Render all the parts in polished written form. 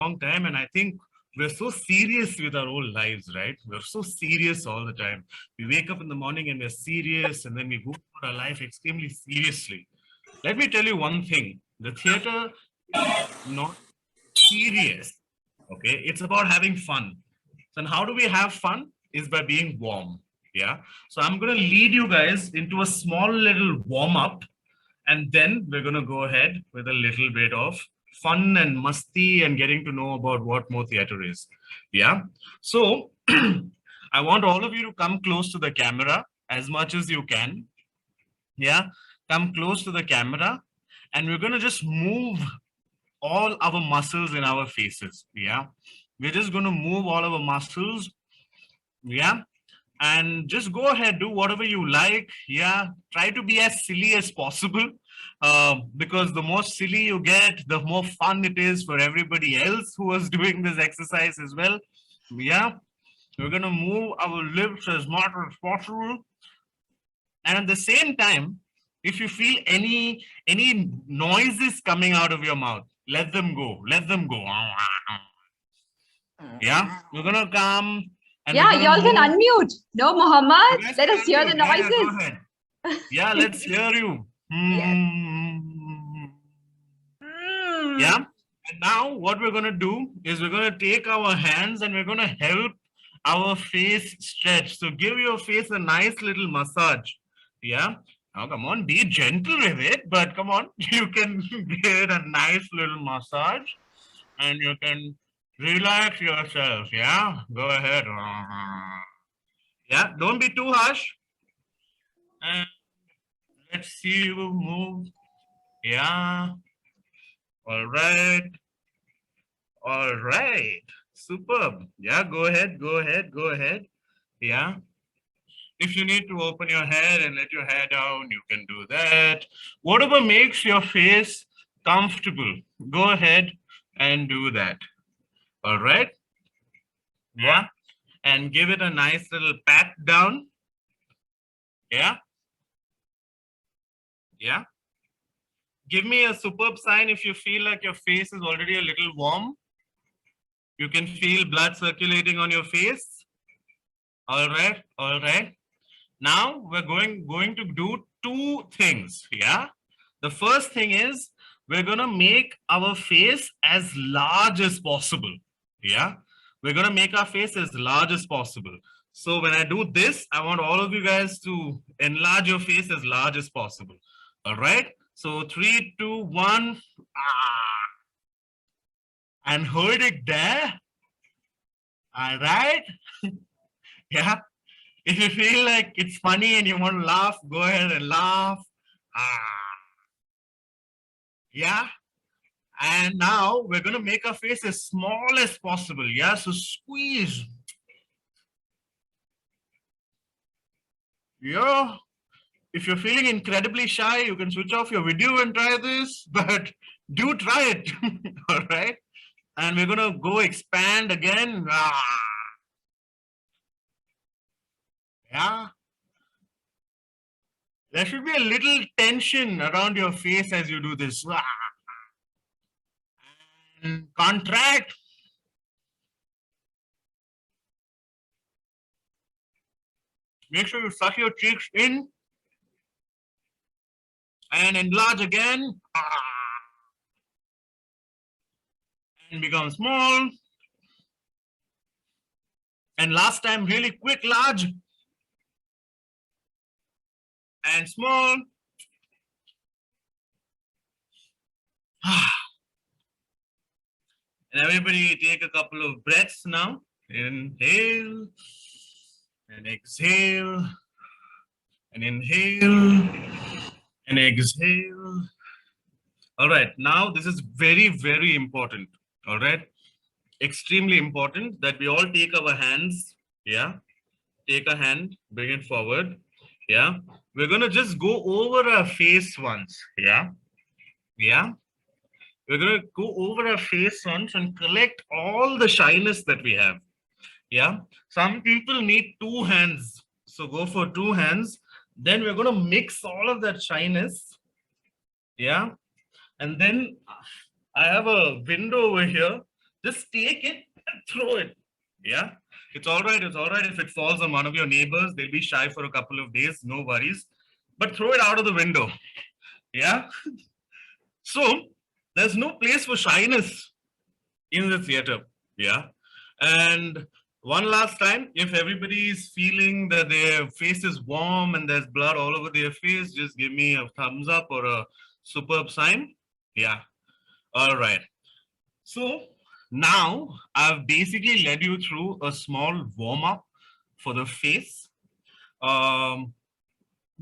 long time, and I think we're so serious with our whole lives, right? We're so serious all the time. We wake up in the morning and we're serious, and then we go through our life extremely seriously. Let me tell you one thing. The theater is not serious. Okay, it's about having fun. So, and how do we have fun? Is by being warm. Yeah. So I'm gonna lead you guys into a small little warm up, and then we're gonna go ahead with a little bit of fun and musty and getting to know about what more theater is. Yeah. So I want all of you to come close to the camera as much as you can. Yeah. Come close to the camera, and we're gonna just move all our muscles in our faces. Yeah. We're just going to move all our muscles. Yeah. And just go ahead, do whatever you like. Yeah. Try to be as silly as possible. Because the more silly you get, the more fun it is for everybody else who was doing this exercise as well. Yeah. We're going to move our lips as much as possible. And at the same time, if you feel any noises coming out of your mouth, let them go. Let them go. Yeah, we're gonna come. And yeah, y'all can unmute. No, Muhammad, let us hear the noises. Yeah, go ahead. Yeah, let's hear you. Yes. Yeah. And now what we're gonna do is we're gonna take our hands and we're gonna help our face stretch. So give your face a nice little massage. Yeah. Now come on, be gentle with it, but come on, you can get a nice little massage and you can relax yourself. Yeah. Go ahead. Yeah. Don't be too harsh. And let's see you move. Yeah. All right. All right. Superb. Yeah. Go ahead. Go ahead. Go ahead. Yeah. If you need to open your head and let your hair down, you can do that. Whatever makes your face comfortable, go ahead and do that. All right? Yeah. And give it a nice little pat down. Yeah. Yeah. Give me a superb sign if you feel like your face is already a little warm. You can feel blood circulating on your face. All right. All right. Now we're going to do two things. Yeah. The first thing is we're going to make our face as large as possible. Yeah. We're going to make our face as large as possible. So when I do this, I want all of you guys to enlarge your face as large as possible. All right. So 3, 2, 1. And hold it there. All right. Yeah. If you feel like it's funny and you want to laugh, go ahead and laugh. Yeah. And now we're going to make our face as small as possible. Yeah. So squeeze. Yeah. If you're feeling incredibly shy, you can switch off your video and try this, but do try it. All right. And we're going to go expand again. Yeah. There should be a little tension around your face as you do this. And contract. Make sure you suck your cheeks in. And enlarge again. And become small. And last time, really quick, large. And small. And everybody take a couple of breaths now. Inhale and exhale and inhale and exhale. All right, now this is very, very important. All right, extremely important that we all take our hands. Yeah, take a hand, bring it forward. Yeah, we're gonna just go over our face once. Yeah, yeah. We're gonna go over our face once and collect all the shyness that we have. Yeah, some people need 2 hands, so go for 2 hands. Then we're gonna mix all of that shyness. Yeah, and then I have a window over here Just take it and throw it. Yeah. It's all right. It's all right if it falls on one of your neighbors. They'll be shy for a couple of days. No worries. But throw it out of the window. Yeah. So there's no place for shyness in the theater. Yeah. And one last time, if everybody is feeling that their face is warm and there's blood all over their face, just give me a thumbs up or a superb sign. Yeah. All right. So now I've basically led you through a small warm up for the face.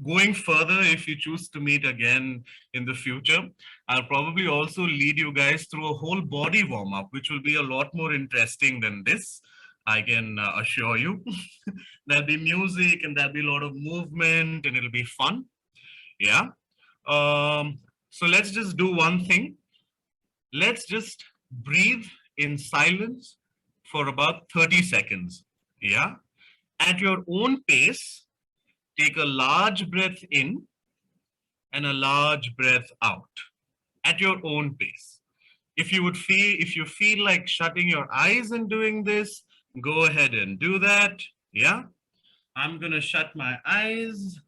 Going further, if you choose to meet again in the future, I'll probably also lead you guys through a whole body warm up, which will be a lot more interesting than this. I can assure you. There'll be music and there'll be a lot of movement and it'll be fun. Yeah. So let's just do one thing. Let's just breathe in silence for about 30 seconds. Yeah. At your own pace, take a large breath in and a large breath out at your own pace. If you feel like shutting your eyes and doing this, go ahead and do that. Yeah. I'm going to shut my eyes.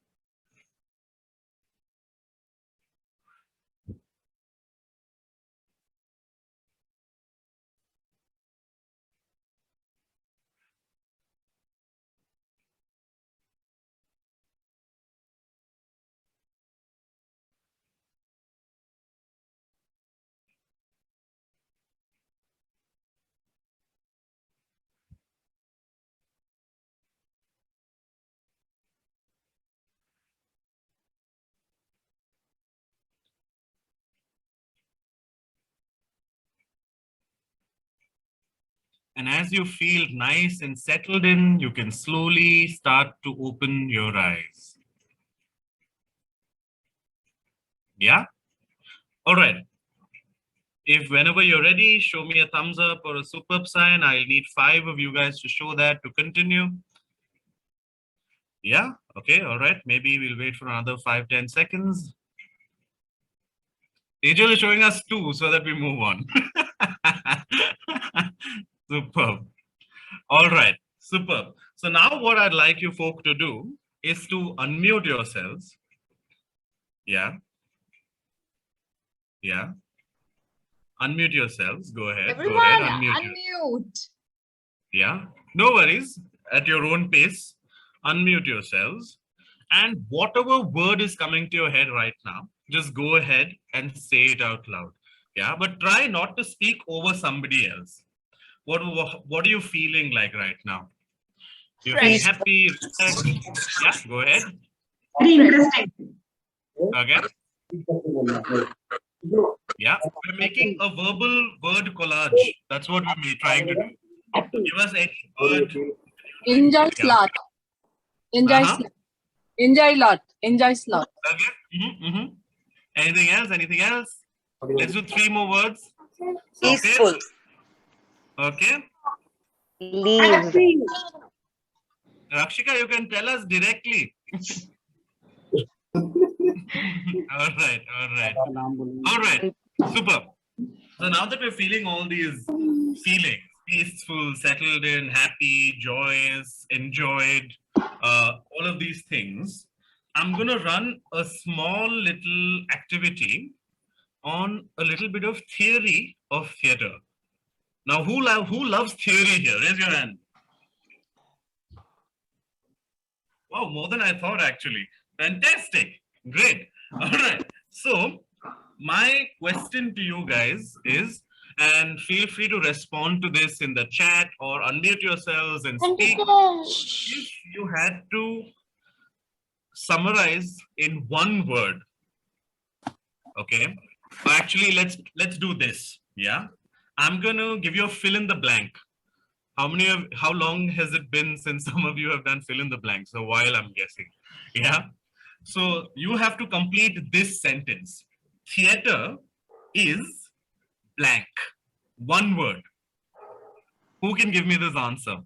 And as you feel nice and settled in, you can slowly start to open your eyes. Yeah? All right. If whenever you're ready, show me a thumbs up or a superb sign. I'll need 5 of you guys to show that to continue. Yeah? Okay, all right. Maybe we'll wait for another 5-10 seconds. Tejal is showing us 2 so that we move on. Superb. All right, superb. So now what I'd like you folk to do is to unmute yourselves. Yeah. Yeah. Unmute yourselves. Go ahead. Everyone, go ahead. Unmute. unmute. Yeah. No worries. At your own pace, unmute yourselves. And whatever word is coming to your head right now, just go ahead and say it out loud. Yeah. But try not to speak over somebody else. What are you feeling like right now? You're feeling happy, relaxed? Yeah, go ahead. Very interesting. Okay. Yeah, we're making a verbal word collage. That's what we're trying to do. Give us any word. Enjoy slot. Enjoy slot. Enjoy lot. Enjoy slot. Okay. Anything else? Anything else? Let's do 3 more words. Peaceful. Okay. Leaves. Rakshika, you can tell us directly. All right. Super. So now that we're feeling all these feelings, peaceful, settled in, happy, joyous, enjoyed, all of these things, I'm going to run a small little activity on a little bit of theory of theater. Now, who loves theory here? Raise your hand. Wow, more than I thought, actually. Fantastic. Great. All right. So my question to you guys is, and feel free to respond to this in the chat or unmute yourselves and speak. If you had to summarize in one word, okay? Actually, let's do this. Yeah. I'm gonna give you a fill in the blank. How long has it been since some of you have done fill in the blank? So while I'm guessing. Yeah. So you have to complete this sentence. Theater is blank. One word. Who can give me this answer?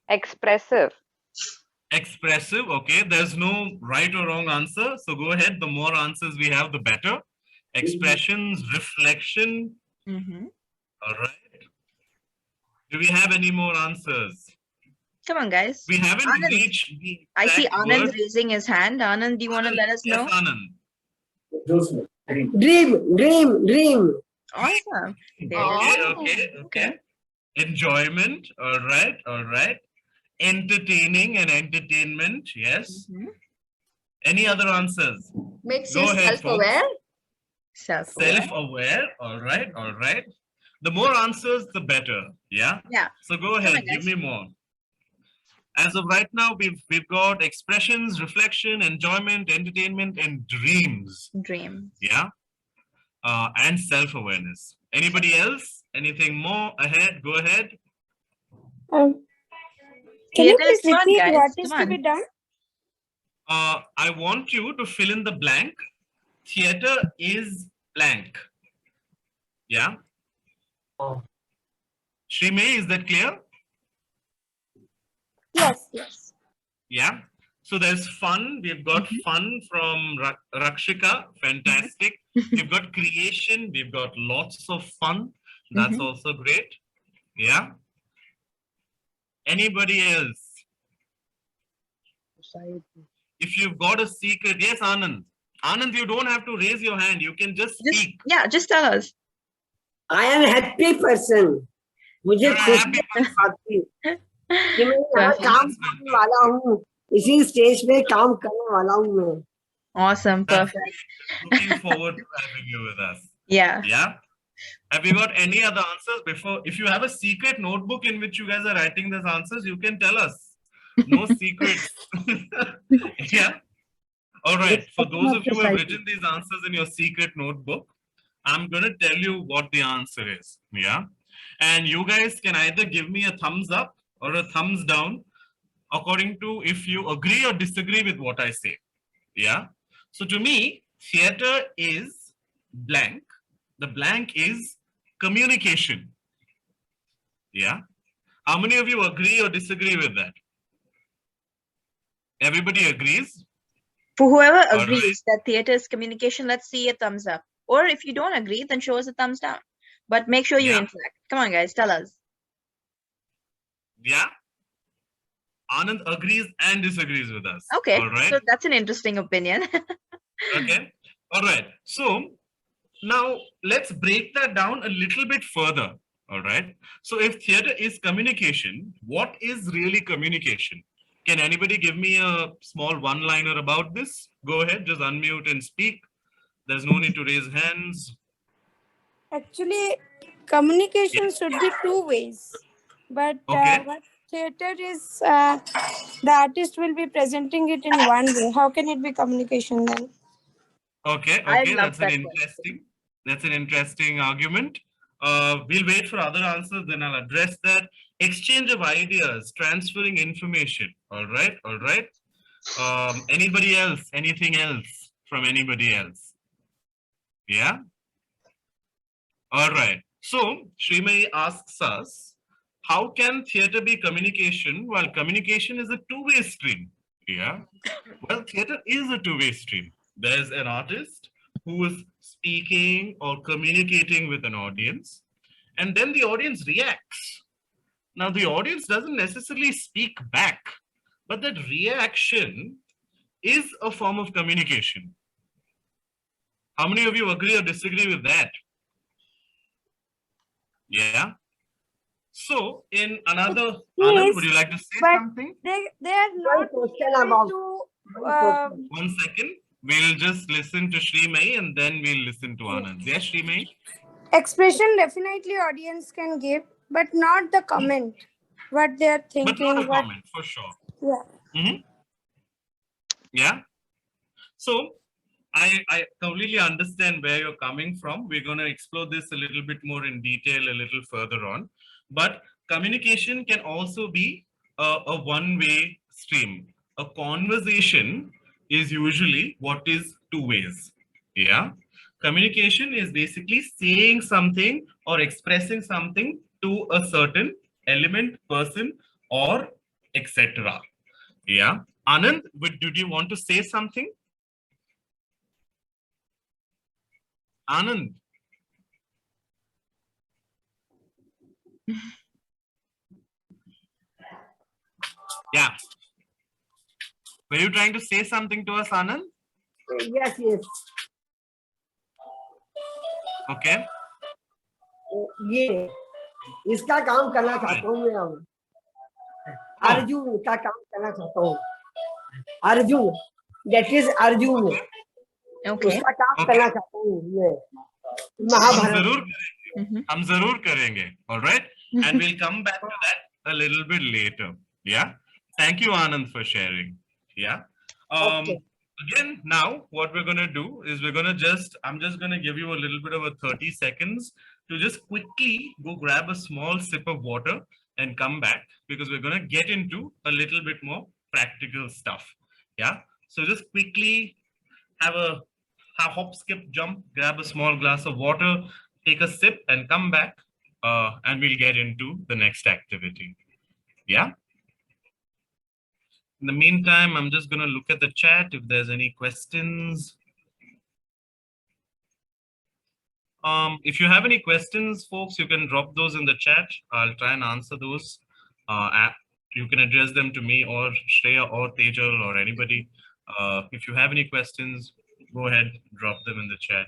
Expressive. Expressive. Okay. There's no right or wrong answer. So go ahead. The more answers we have, the better. Expressions, reflection. All right. Do we have any more answers? Come on, guys. We haven't Anand. reached the I see exact Anand word. raising his hand. Anand, do you want to let us know? Yes, Anand. Dream. Awesome. There you Okay, go. okay. Enjoyment. All right. Entertaining and entertainment. Yes. Mhm. Any other answers? Makes Go you ahead, self-aware. folks. Self-aware. Self-aware. All right. The more answers, the better. Yeah. Yeah. So go Come ahead. on, Give guys. me more. As of right now, we've got expressions, reflection, enjoyment, entertainment, and dreams. Dream. Yeah. And self-awareness. Anybody else? Anything more? Ahead. Go ahead. Can you Theater is please fun, repeat guys. what is Come to on. be done? I want you to fill in the blank. Theater is blank. Yeah. Shrime, is that clear? Yes. Yeah. So there's fun. We've got fun from Rakshika. Fantastic. We've got creation. We've got lots of fun. That's also great. Yeah. Anybody else? If you've got a secret, yes, Anand. Anand, you don't have to raise your hand. You can just speak. Just tell us. I am happy person. मुझे You're a खुशी happy है साथी कि मैं यहाँ Perfect. काम करने वाला हूँ इसी स्टेज पे काम करने वाला हूँ मैं Awesome. That's Perfect. looking forward to having you with us. Yeah. Yeah. Have you got any other answers before? If you have a secret notebook in which you guys are writing these answers, you can tell us. No secrets. Yeah. All right. For those of you who have written these answers in your secret notebook, I'm going to tell you what the answer is. Yeah. And you guys can either give me a thumbs up or a thumbs down according to if you agree or disagree with what I say. Yeah. So to me, theater is blank. The blank is communication. Yeah. How many of you agree or disagree with that? Everybody agrees? For whoever All right. agrees that theater is communication, let's see a thumbs up. Or if you don't agree, then show us a thumbs down. But make sure you Yeah. interact. Come on, guys, tell us. Yeah. Anand agrees and disagrees with us. Okay, All right. so that's an interesting opinion. Okay. All right. So now let's break that down a little bit further. All right. So if theater is communication, what is really communication? Can anybody give me a small one-liner about this? Go ahead, just unmute and speak. There's no need to raise hands. Actually, communication should be two ways. But Okay. what theater is, the artist will be presenting it in one way. How can it be communication then? Okay, I love that's that an interesting argument. We'll wait for other answers, then I'll address that. Exchange of ideas, transferring information. All right. Anybody else? Anything else from anybody else? Yeah. All right. So Srimay asks us, how can theater be communication while communication is a two-way stream? Yeah. Well, theater is a two-way stream. There's an artist who is speaking or communicating with an audience, and then the audience reacts. Now, the audience doesn't necessarily speak back, but that reaction is a form of communication. How many of you agree or disagree with that? Yeah. So, in another, Anand, would you like to say but something? they are not question able about- to 1 second. We'll just listen to Srimay and then we'll listen to Anand. Yes, Srimay? expression. Definitely audience can give, but not the comment what they are But thinking. not a what comment, for sure. Yeah. Yeah. So I completely understand where you're coming from. We're going to explore this a little bit more in detail a little further on. But communication can also be a one-way stream. A conversation is usually what is two ways. Yeah. Communication is basically saying something or expressing something to a certain element, person, or etc. Yeah. Anand, did you want to say something? Anand. Yeah. Were you trying to say something to us, Anand? Yes, yes. Okay. ये इसका काम करना चाहता हूँ मैं अब। अर्जुन का काम करना चाहता हूँ। Arjun, that is Arjun. Okay. उसका काम करना चाहता हूँ मैं। हम महाभारत। जरूर करेंगे. Mhm. हम जरूर करेंगे. All right. And we'll come back to that a little bit later. Yeah. Thank you, Anand, for sharing. Yeah. Okay. Again, now what we're gonna do is I'm just gonna give you a little bit of a 30 seconds to just quickly go grab a small sip of water and come back, because we're gonna get into a little bit more practical stuff. Yeah. So just quickly have a hop, skip, jump, grab a small glass of water, take a sip, and come back, and we'll get into the next activity. Yeah. In the meantime, I'm just going to look at the chat if there's any questions. If you have any questions, folks, you can drop those in the chat. I'll try and answer those. You can address them to me or Shreya or Tejal or anybody. If you have any questions, go ahead, drop them in the chat.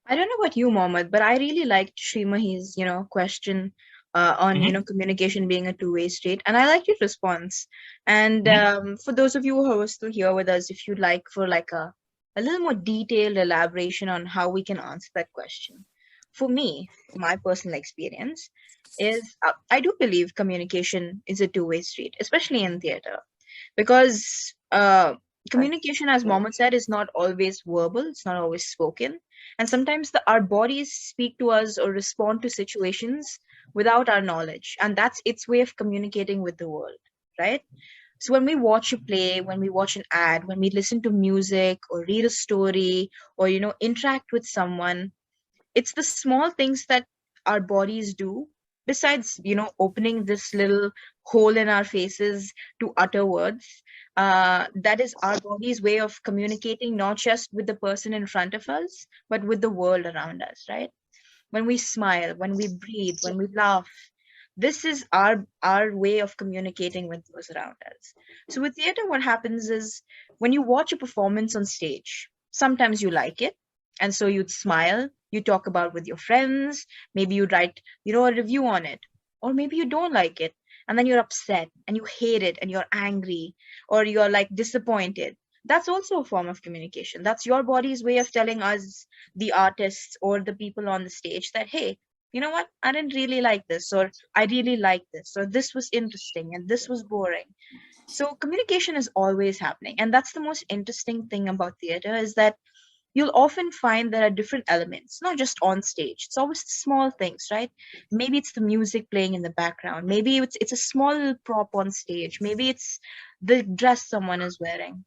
I don't know about you, Mohammed, but I really liked Srimahi's, question on, communication being a two-way street. And I liked your response. And for those of you who are still here with us, if you'd like for like a little more detailed elaboration on how we can answer that question. For me, my personal experience is I do believe communication is a two-way street, especially in theater, because communication, as Mohammed said, is not always verbal. It's not always spoken. And sometimes our bodies speak to us or respond to situations without our knowledge. And that's its way of communicating with the world, right? So when we watch a play, when we watch an ad, when we listen to music or read a story or, interact with someone, it's the small things that our bodies do, besides, opening this little hole in our faces to utter words. That is our body's way of communicating, not just with the person in front of us, but with the world around us, right? When we smile, when we breathe, when we laugh, this is our way of communicating with those around us. So with theater, what happens is when you watch a performance on stage, sometimes you like it, and so you'd smile, you talk about with your friends, maybe you'd write, a review on it, or maybe you don't like it, and then you're upset and you hate it and you're angry, or you're like disappointed. That's also a form of communication. That's your body's way of telling us, the artists or the people on the stage, that, hey, you know what, I didn't really like this, or I really like this, or this was interesting and this was boring. So communication is always happening. And that's the most interesting thing about theater, is that you'll often find there are different elements, not just on stage. It's always small things, right? Maybe it's the music playing in the background. Maybe it's a small little prop on stage. Maybe it's the dress someone is wearing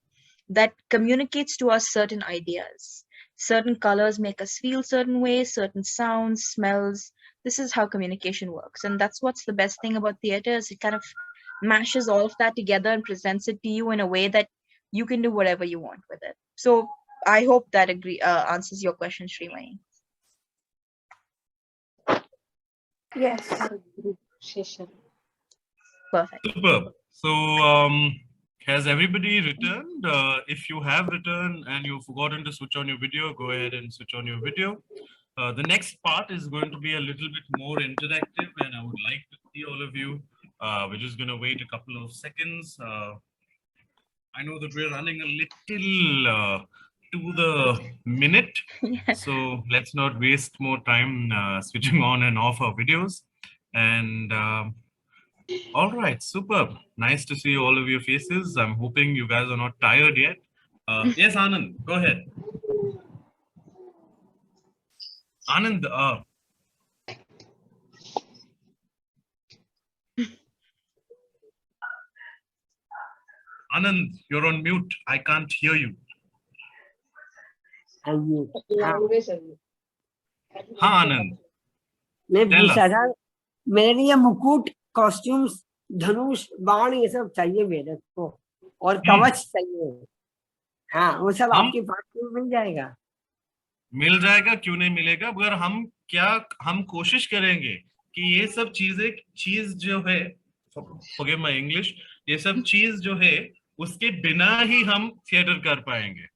that communicates to us certain ideas. Certain colors make us feel certain ways, certain sounds, smells. This is how communication works. And that's what's the best thing about theater, is it kind of mashes all of that together and presents it to you in a way that you can do whatever you want with it. So I hope that answers your question, Srimahi. Yes. Perfect. Superb. So, has everybody returned? If you have returned and you've forgotten to switch on your video, go ahead and switch on your video. The next part is going to be a little bit more interactive, and I would like to see all of you. We're just going to wait a couple of seconds. I know that we're running a little to the minute, so let's not waste more time switching on and off our videos. And all right, superb. Nice to see all of your faces. I'm hoping you guys are not tired yet. Yes, Anand, go ahead. Anand, Anand, you're on mute. I can't hear you. हाँ आनंद, मैं Tell पूछा us. था, मेरे लिए मुकुट, costumes, धनुष, बाण ये सब चाहिए मेरे को, और कवच चाहिए। हाँ, वो सब हम- आपके पास में मिल जाएगा। मिल जाएगा, क्यों नहीं मिलेगा, मगर हम कोशिश करेंगे कि ये सब चीज जो है, फॉरगिव माय इंग्लिश, ये सब चीज जो है उसके बिना ही हम थिएटर कर पाएंगे।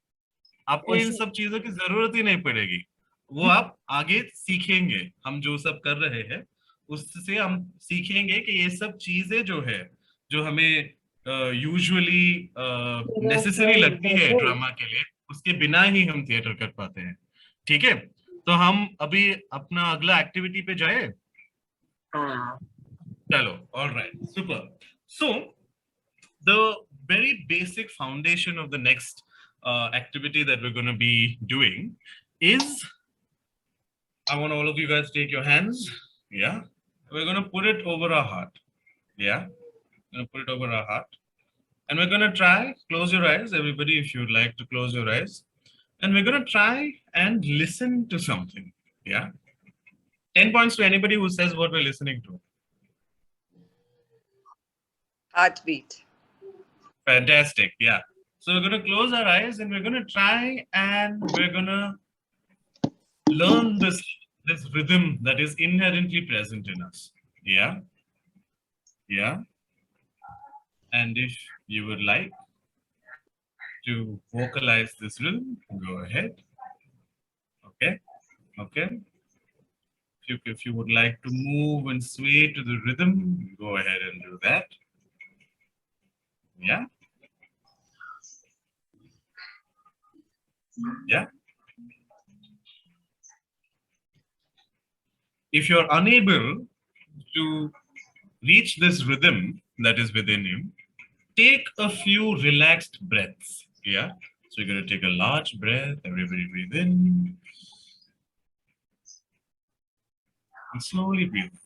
आपको इन ऐसे सब चीजों की जरूरत ही नहीं पड़ेगी, वो आप आगे सीखेंगे। हम जो सब कर रहे हैं उससे हम सीखेंगे कि ये सब चीजें जो है, जो हमें यूजुअली नेसेसरी लगती है ड्रामा के लिए, उसके बिना ही हम थिएटर कर पाते हैं। ठीक है, तो हम अभी अपना अगला एक्टिविटी पे जाए। हाँ चलो, all right, super. So the very basic foundation of the next activity that we're going to be doing is, I want all of you guys to take your hands. Yeah, we're going to put it over our heart. Yeah, we're going to put it over our heart, and we're going to try, close your eyes, everybody, if you'd like to close your eyes, and we're going to try and listen to something. Yeah, 10 points to anybody who says what we're listening to. Heartbeat. Fantastic. Yeah. So we're going to close our eyes and we're going to try and we're going to learn this rhythm that is inherently present in us. Yeah. Yeah. And if you would like to vocalize this rhythm, go ahead. Okay. Okay. If you would like to move and sway to the rhythm, go ahead and do that. Yeah. Yeah. If you're unable to reach this rhythm that is within you, take a few relaxed breaths. Yeah. So you're going to take a large breath. Everybody breathe in. And slowly breathe out.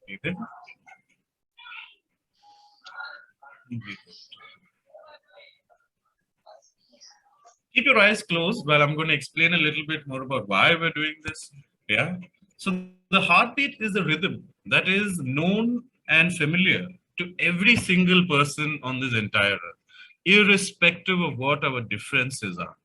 Breathe in. And breathe out. Keep your eyes closed while I'm going to explain a little bit more about why we're doing this. Yeah. So the heartbeat is a rhythm that is known and familiar to every single person on this entire earth, irrespective of what our differences are.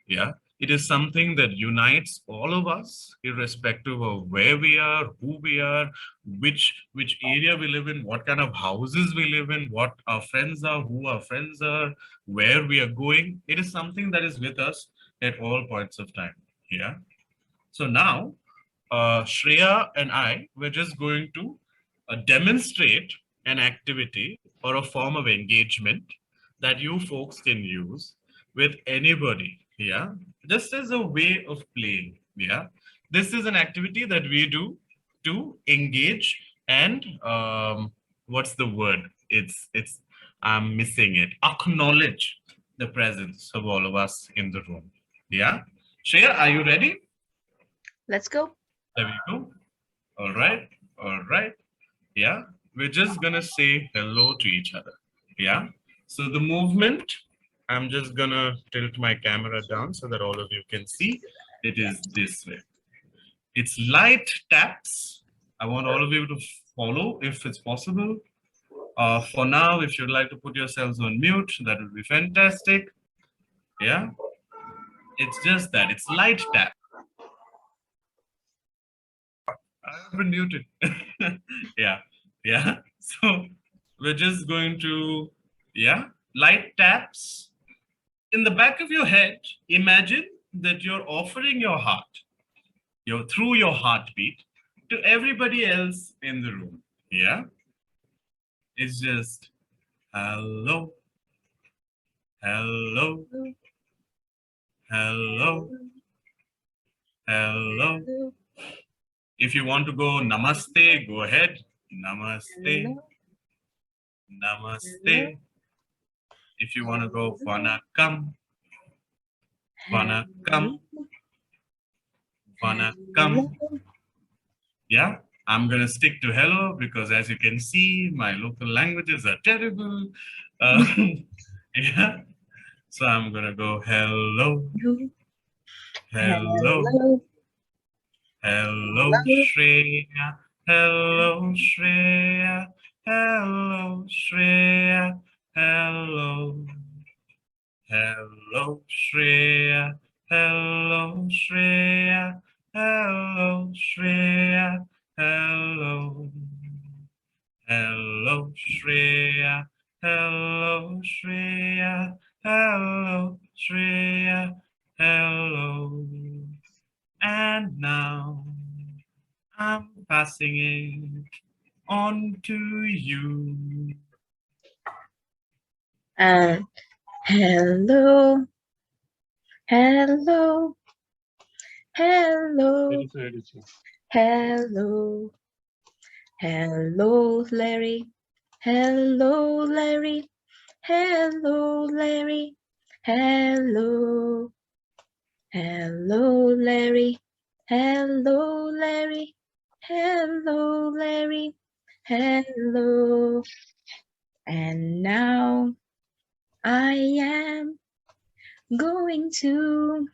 Yeah. It is something that unites all of us, irrespective of where we are, who we are, which area we live in, what kind of houses we live in, what our friends are, who our friends are, where we are going. It is something that is with us at all points of time. Yeah. So now, Shreya and I, we're just going to demonstrate an activity or a form of engagement that you folks can use with anybody. Yeah, just as a way of playing. Yeah, this is an activity that we do to engage and what's the word? It's I'm missing it. Acknowledge the presence of all of us in the room. Yeah, Shreya, are you ready? Let's go. There we go. All right. All right. Yeah. We're just going to say hello to each other. Yeah. So the movement, I'm just going to tilt my camera down so that all of you can see. It is this way. It's light taps. I want all of you to follow if it's possible. For now, if you'd like to put yourselves on mute, that would be fantastic. Yeah. It's just that. It's light tap. I've been muted. Yeah, yeah. So we're just going to, yeah, light taps. In the back of your head, imagine that you're offering your heart, through your heartbeat, to everybody else in the room. Yeah. It's just hello, hello, hello, hello. If you want to go namaste, go ahead. Namaste. Namaste. If you want to go vanakkam, vanakkam, vanakkam. Yeah, I'm going to stick to hello because as you can see, my local languages are terrible. Yeah, so I'm going to go hello, hello, hello, Shreya, hello, Shreya, hello, Shreya, hello, Hello, Shreya. Hello, Shreya. Hello, Shreya. Hello. Hello, Shreya. Hello, Shreya. Hello, Shreya. Hello. And now I'm passing it on to you. And hello, hello, hello, hello, hello, Larry. Hello, Larry. Hello, Larry. Hello. Hello, Larry. Hello, Larry. Hello, Larry. Hello. And now I am going to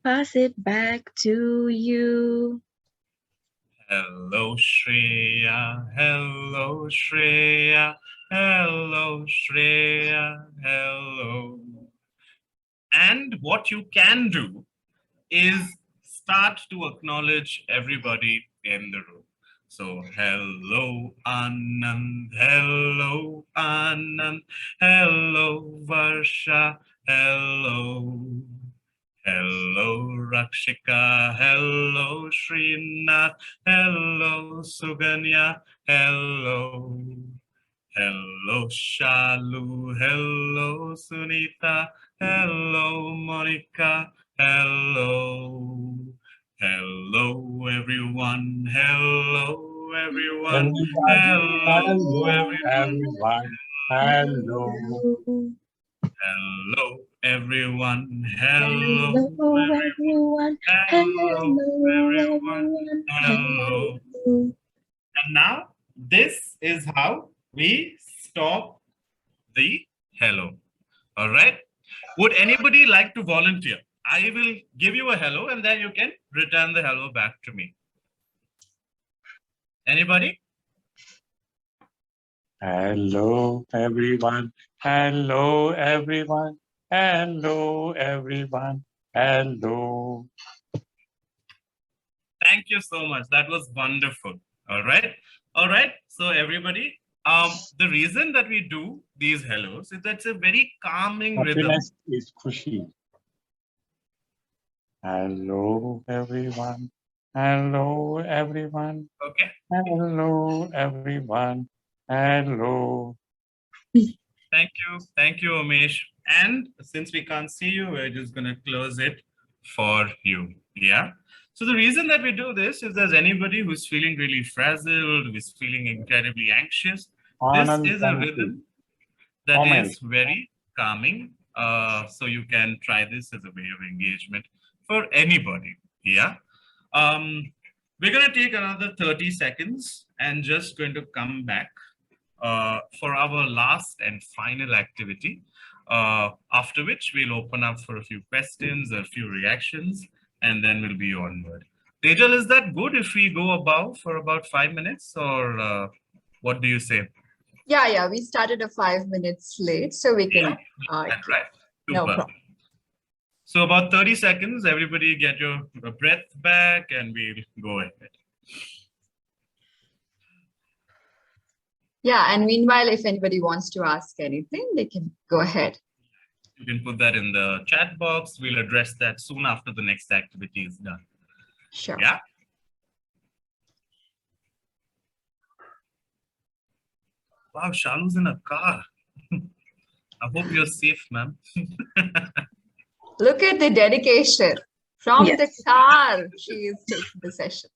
pass it back to you. Hello, Shreya. Hello, Shreya. Hello, Shreya. Hello. And what you can do is start to acknowledge everybody in the room. So, hello, Anand. Hello, Anand. Hello, Varsha. Hello. Hello, Rakshika. Hello, Srinath. Hello, Suganya. Hello. Hello, Shalu. Hello, Sunita. Hello, Monica. Hello. Hello, everyone. Hello, everyone. Hello, everyone. Hello. Hello, everyone. Hello, Hello, everyone. hello, Hello, everyone. everyone. Hello. Hello. And now, this is how we stop the hello. All right. Would anybody like to volunteer? I will give you a hello and then you can return the hello back to me. Anybody? Hello, everyone. Hello, everyone. Hello, everyone. Hello. Thank you so much. That was wonderful. All right. All right. So everybody, the reason that we do these hellos is that's a very calming rhythm. Happiness is Khushi. Hello, everyone. Hello, everyone. Okay. Hello, everyone. Hello. Thank you, Umesh. And since we can't see you, we're just gonna close it for you. Yeah. So the reason that we do this is there's anybody who's feeling really frazzled, who's feeling incredibly anxious. This is a rhythm that is very calming. So you can try this as a way of engagement for anybody. Yeah. We're gonna take another 30 seconds and just going to come back for our last and final activity, after which we'll open up for a few questions, a few reactions, and then we'll be onward. Tejal, is that good if we go above for about 5 minutes, or what do you say? Yeah, we started 5 minutes late, so we can. That's right. No Super. problem. So about 30 seconds, everybody get your breath back and we'll go ahead. Yeah, and meanwhile, if anybody wants to ask anything, they can go ahead. You can put that in the chat box. We'll address that soon after the next activity is done. Sure. Yeah. Wow, Shalu's in a car. I hope you're safe, ma'am. Look at the dedication. From Yes. the car, she is taking the session.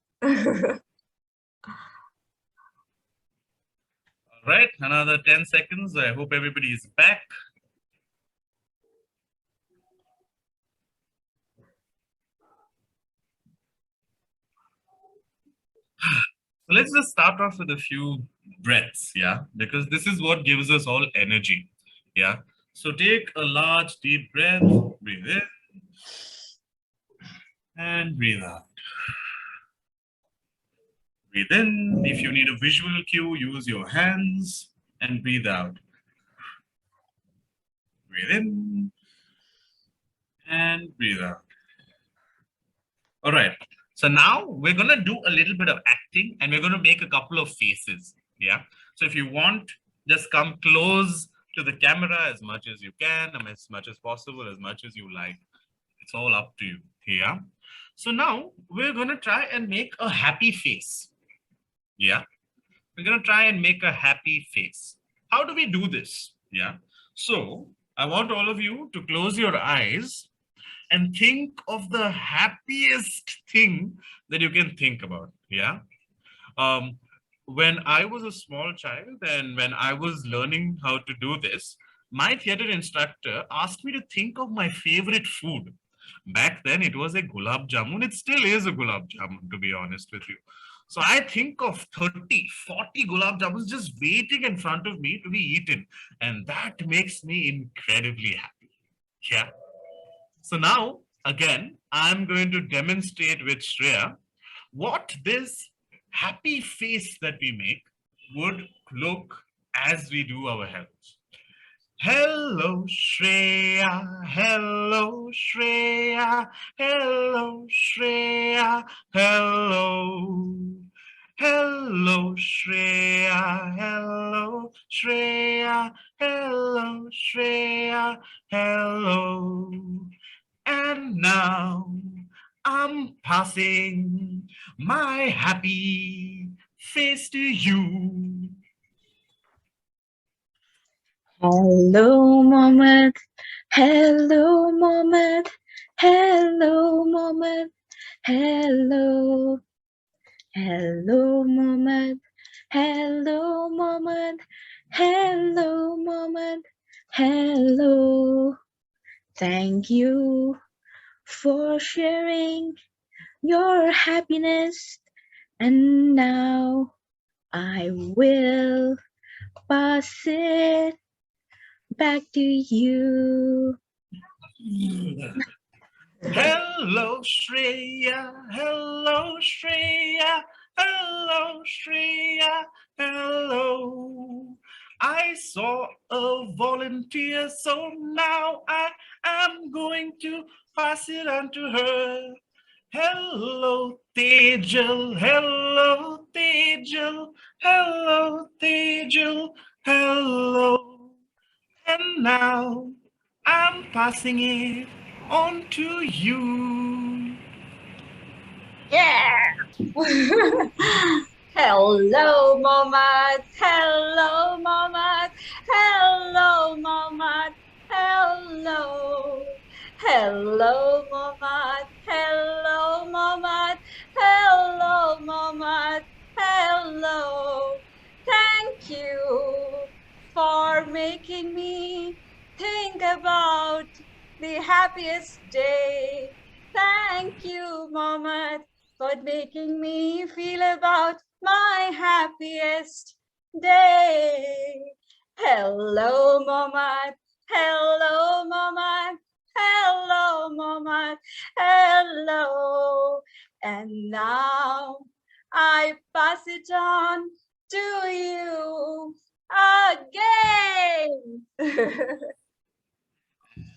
All right, another 10 seconds. I hope everybody is back. So let's just start off with a few breaths, yeah, because this is what gives us all energy, yeah. So take a large deep breath, breathe in and breathe out. Breathe in. If you need a visual cue, use your hands and breathe out. Breathe in And breathe out. All right. So now we're going to do a little bit of acting and we're going to make a couple of faces. Yeah. So if you want, just come close to the camera as much as you can, as much as possible, as much as you like. It's all up to you. Yeah. So now we're going to try and make a happy face. Yeah. We're going to try and make a happy face. How do we do this? Yeah. So I want all of you to close your eyes and think of the happiest thing that you can think about. Yeah. When I was a small child and when I was learning how to do this, my theater instructor asked me to think of my favorite food. Back then, it was a gulab jamun. It still is a gulab jamun, to be honest with you. So I think of 30, 40 gulab jamuns just waiting in front of me to be eaten. And that makes me incredibly happy. Yeah. So now, again, I'm going to demonstrate with Shreya what this happy face that we make would look as we do our hellos. Hello, Shreya. Hello, Shreya. Hello, Shreya. Hello. Hello, Shreya. Hello, Shreya. Hello, Shreya. Hello. And now I'm passing my happy face to you. Hello, Mohammed. Hello, Mohammed. Hello, Mohammed. Hello. Hello, Mohammed. Hello, Mohammed. Hello, Mohammed. Hello. Thank you for sharing your happiness. And now I will pass it back to you. Hello, Shreya. Hello, Shreya. Hello, Shreya. Hello. I saw a volunteer, so now I am going to pass it on to her. Hello, Tejal. Hello, Tejal. Hello, Tejal. Hello. And now I'm passing it on to you. Yeah. Hello, Mohammed. Hello, Mohammed. Hello, Mohammed. Hello. Hello, Mohammed. Hello, Mohammed. Hello, Mohammed. Hello. Thank you for making me think about the happiest day. Thank you, Mohammed, for making me feel about my happiest day. Hello, Mohammed. Hello, Mohammed. Hello, Mohammed. Hello. And now I pass it on to you again.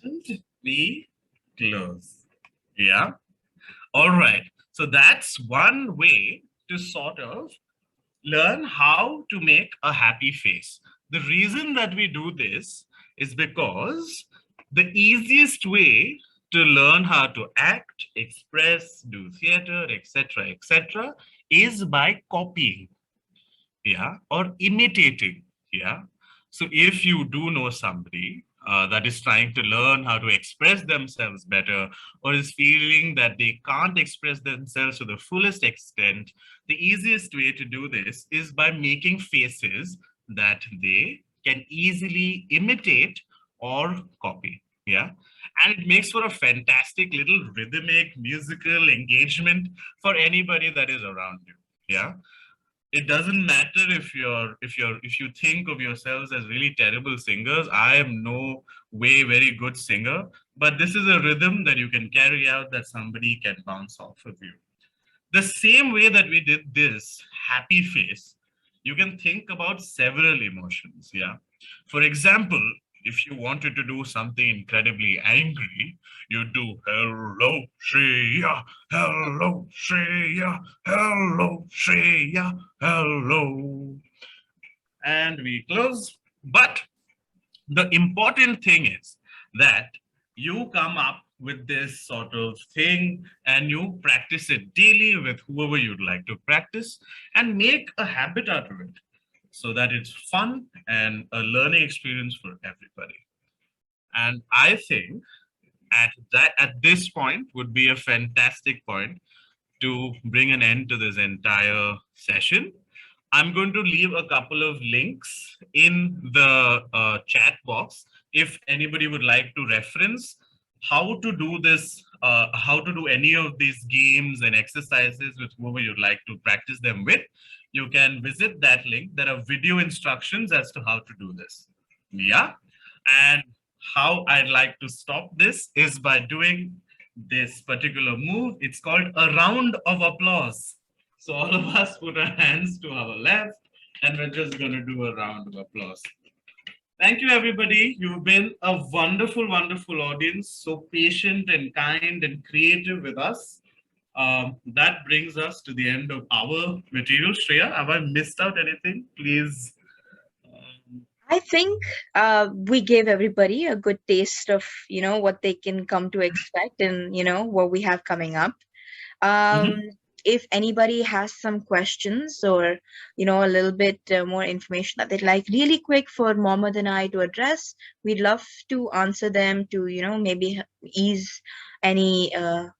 And we close. Yeah. All right. So that's one way to sort of learn how to make a happy face. The reason that we do this is because the easiest way to learn how to act, express, do theater, etc., is by copying, yeah, or imitating, yeah. So if you do know somebody that is trying to learn how to express themselves better or is feeling that they can't express themselves to the fullest extent, the easiest way to do this is by making faces that they can easily imitate or copy. Yeah. And it makes for a fantastic little rhythmic musical engagement for anybody that is around you. Yeah. It doesn't matter if you think of yourselves as really terrible singers. I am no way very good singer, but this is a rhythm that you can carry out that somebody can bounce off of you. The same way that we did this happy face, you can think about several emotions. Yeah. For example, If you wanted to do something incredibly angry, you do hello Shreya, hello Shreya, hello Shreya, hello. And we close. But the important thing is that you come up with this sort of thing and you practice it daily with whoever you'd like to practice and make a habit out of it so that it's fun and a learning experience for everybody. And I think at this point would be a fantastic point to bring an end to this entire session. I'm going to leave a couple of links in the chat box if anybody would like to reference how to do this, how to do any of these games and exercises with whoever you'd like to practice them with. You can visit that link. There are video instructions as to how to do this. Yeah. And how I'd like to stop this is by doing this particular move. It's called a round of applause. So all of us put our hands to our left and we're just going to do a round of applause. Thank you, everybody. You've been a wonderful, wonderful audience. So patient and kind and creative with us. That brings us to the end of our material. Shreya, have I missed out anything? Please. I think we gave everybody a good taste of, what they can come to expect and, what we have coming up. If anybody has some questions or, a little bit more information that they'd like really quick for Mohammed and I to address, we'd love to answer them to, maybe ease any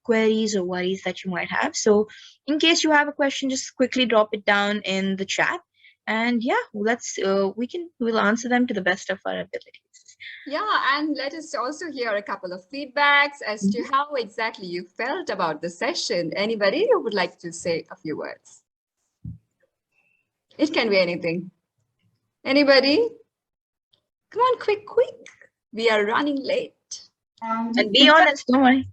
queries or worries that you might have. So in case you have a question, just quickly drop it down in the chat. And yeah, we'll answer them to the best of our abilities. Yeah, and let us also hear a couple of feedbacks as to how exactly you felt about the session. Anybody who would like to say a few words? It can be anything. Anybody? Come on, quick. We are running late. And be honest, don't worry.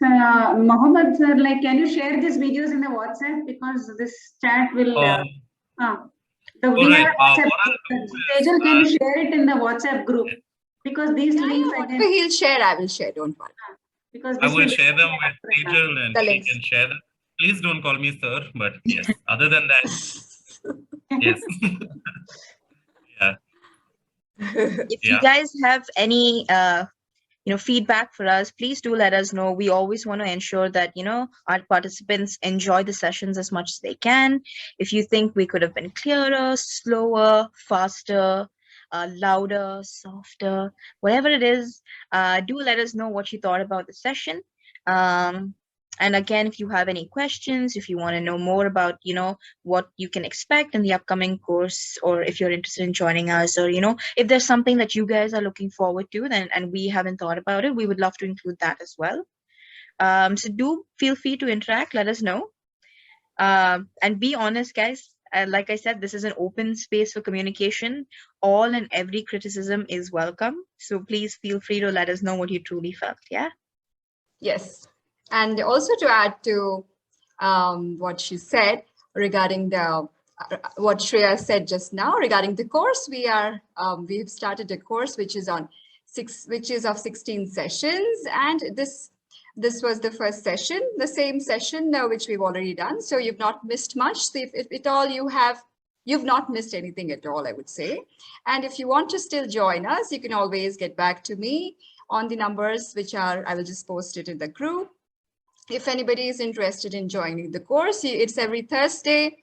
Mohammed sir, can you share these videos in the WhatsApp, because this chat will. Can you share it in the WhatsApp group? Because these links he'll share, I will share, don't worry. Because I will share them with Angel and she can share them. Please don't call me sir, but yes, other than that, yes. Yeah. If you guys have any feedback for us, please do let us know. We always want to ensure that our participants enjoy the sessions as much as they can. If you think we could have been clearer, slower, faster, louder, softer, whatever it is, do let us know what you thought about the session. And again, if you have any questions, if you want to know more about, what you can expect in the upcoming course, or if you're interested in joining us, or, if there's something that you guys are looking forward to and we haven't thought about it, we would love to include that as well. So do feel free to interact, let us know. And be honest, guys. Like I said, this is an open space for communication. All and every criticism is welcome. So please feel free to let us know what you truly felt. Yeah. Yes. And also to add to what she said regarding what Shreya said just now regarding the course, we've started a course which is of 16 sessions, and this was the first session, the same session which we've already done. So you've not missed much. So you've not missed anything at all, I would say. And if you want to still join us, you can always get back to me on the numbers, I will just post it in the group. If anybody is interested in joining the course, it's every Thursday,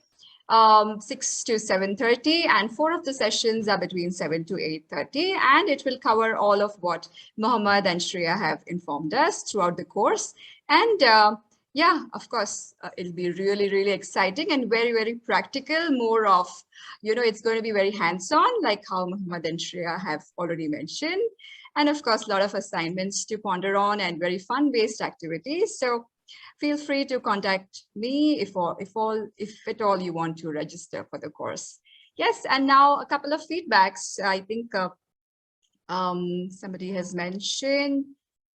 6 to 7:30, and 4 of the sessions are between 7 to 8:30, and it will cover all of what Mohammed and Shreya have informed us throughout the course. And yeah, of course, it'll be really, really exciting and very, very practical, more of, it's going to be very hands-on, like how Mohammed and Shreya have already mentioned. And of course, a lot of assignments to ponder on and very fun-based activities. So feel free to contact me if at all you want to register for the course. Yes, and now a couple of feedbacks. I think somebody has mentioned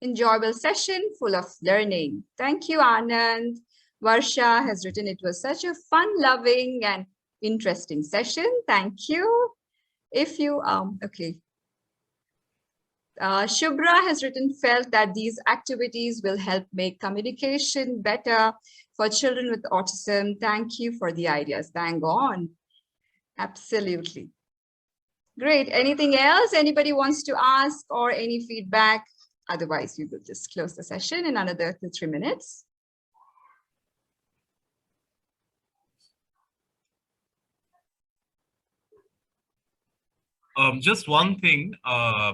enjoyable session full of learning. Thank you, Anand. Varsha has written, it was such a fun-loving and interesting session. Thank you. If you okay. Shubhra has written, felt that these activities will help make communication better for children with autism. Thank you for the ideas. Bang on. Absolutely. Great. Anything else anybody wants to ask or any feedback? Otherwise, we will just close the session in another 2-3 minutes. Just one thing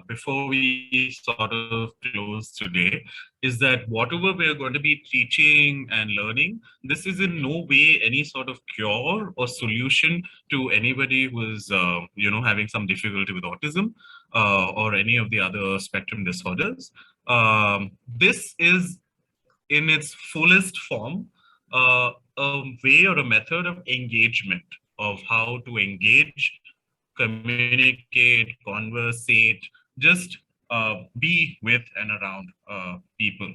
before we sort of close today is that whatever we're going to be teaching and learning, this is in no way any sort of cure or solution to anybody who is, having some difficulty with autism or any of the other spectrum disorders. This is in its fullest form a way or a method of engagement of how to engage, communicate, conversate, just be with and around people.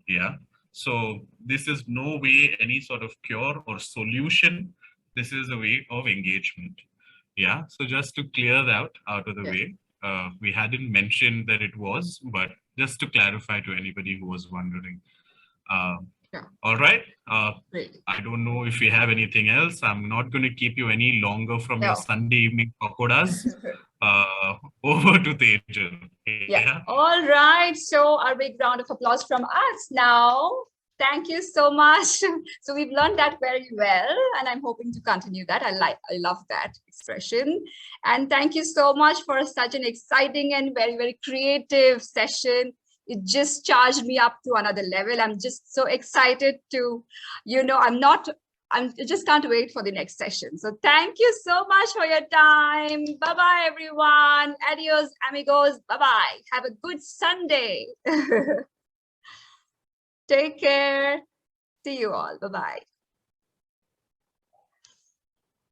Yeah. So this is no way any sort of cure or solution. This is a way of engagement. Yeah. So just to clear that out of the way, we hadn't mentioned that it was, but just to clarify to anybody who was wondering. All right. I don't know if you have anything else. I'm not going to keep you any longer from your Sunday evening pakoras. Over to Tejal. Yeah. All right. So a big round of applause from us now. Thank you so much. So we've learned that very well, and I'm hoping to continue that. I love that expression. And thank you so much for such an exciting and very, very creative session. It just charged me up to another level. I'm just so excited to, I just can't wait for the next session. So thank you so much for your time. Bye-bye, everyone. Adios, amigos. Bye-bye. Have a good Sunday. Take care. See you all. Bye-bye.